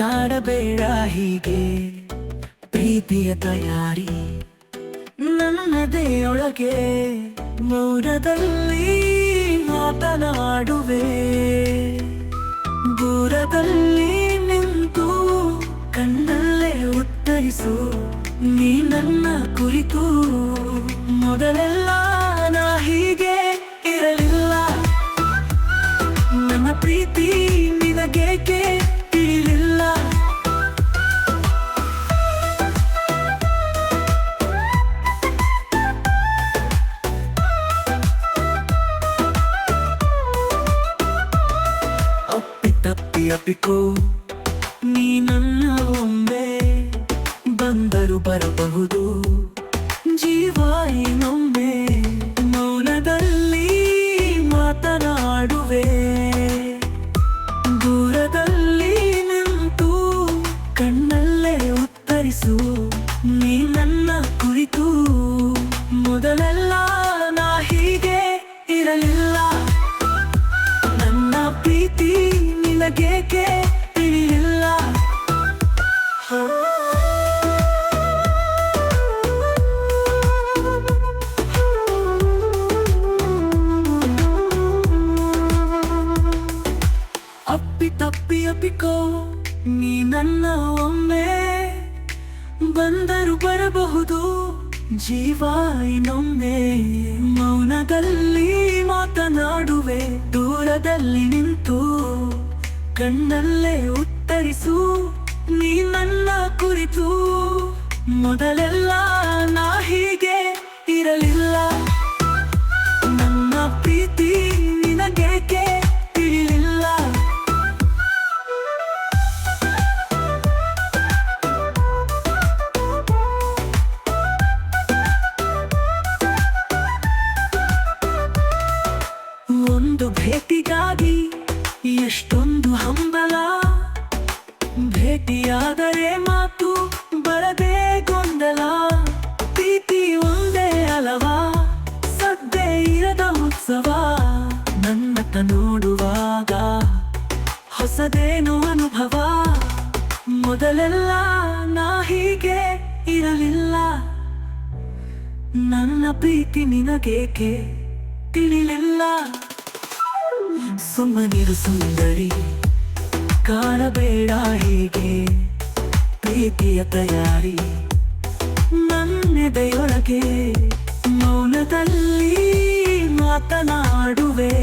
ಕಾಡಬೇಡ ಹೀಗೆ ಪ್ರೀತಿಯ ತಯಾರಿ ನನ್ನದೆಯೊಳಗೆ ಮೌನದಲ್ಲಿ ಮಾತನಾಡುವೆ ದೂರದಲ್ಲಿ ನಿಂತು ಕಣ್ಣಲ್ಲೇ ಉತ್ತರಿಸು ನೀ ನನ್ನ ಕುರಿತು ಮೊದಲೆಲ್ಲ ನಾ ಹೀಗೆ ಇರಲಿಲ್ಲ ನನ್ನ ಪ್ರೀತಿ ನಿನಗೇಕೆ ತಿಳಿಲಿಲ್ಲ ಅಪ್ಪಿಕೋ ನೀ ನನ್ನ ಒಮ್ಮೆ ಬಂದರು ಬರಬಹುದು ಜೀವ ಇನ್ನೊಮ್ಮೆ ಮೌನದಲ್ಲಿ ಮಾತನಾಡುವೆ ದೂರದಲ್ಲಿ ನಿಂತು ಕಣ್ಣಲ್ಲೇ ಉತ್ತರಿಸು ನೀ ನನ್ನ ಕುರಿತು ಮೊದಲೆಲ್ಲ ನಾ ಹೀಗೆ ಇರಲಿಲ್ಲ ನನ್ನ ಪ್ರೀತಿ ನಿನಗೇಕೆ ತಿಳಿಲಿಲ್ಲ ಅಪ್ಪಿಕೋ ನೀ ನನ್ನ ಒಮ್ಮೆ ಬಂದರು ಬರಬಹುದು ಜೀವ ಇನ್ನೊಮ್ಮೆ ಮೌನದಲ್ಲಿ ಮಾತನಾಡುವೆ ದೂರದಲ್ಲಿ ನಿಂತು ಕಣ್ಣಲ್ಲೇ ಉತ್ತರಿಸು ನೀ ನನ್ನ ಕುರಿತು ಮೊದಲೆಲ್ಲ ನಾ ಹೀಗೆ ಇರಲಿಲ್ಲ ನನ್ನ ಪ್ರೀತಿ ನಿನಗೇಕೆ ತಿಳಿಲಿಲ್ಲ ಒಂದು ಭೇಟಿಗಾಗಿ ಎಷ್ಟೊಂದು ಹಂಬಲ ಭೇಟಿಯಾದರೆ ಮಾತು ಬರದೆ ಗೊಂದಲ ಪ್ರೀತಿ ಒಂದೇ ಅಲವಾ ಸದ್ದೇ ಇರದ ಉತ್ಸವ ನನ್ನತ್ತ ನೋಡುವಾಗ ಹೊಸದೇನು ಅನುಭವ ಮೊದಲೆಲ್ಲ ನಾ ಹೀಗೆ ಇರಲಿಲ್ಲ ನನ್ನ ಪ್ರೀತಿ ನಿನಗೇಕೆ ತಿಳಿಲಿಲ್ಲ ಸುಮ್ಮನಿರು ಸುಂದರಿ ಕಾಣಬೇಡ ಹೀಗೆ ಪ್ರೀತಿಯ ತಯಾರಿ ನನ್ನೆದೆಯೊಳಗೆ ಮೌನದಲ್ಲಿ ಮಾತನಾಡುವೆ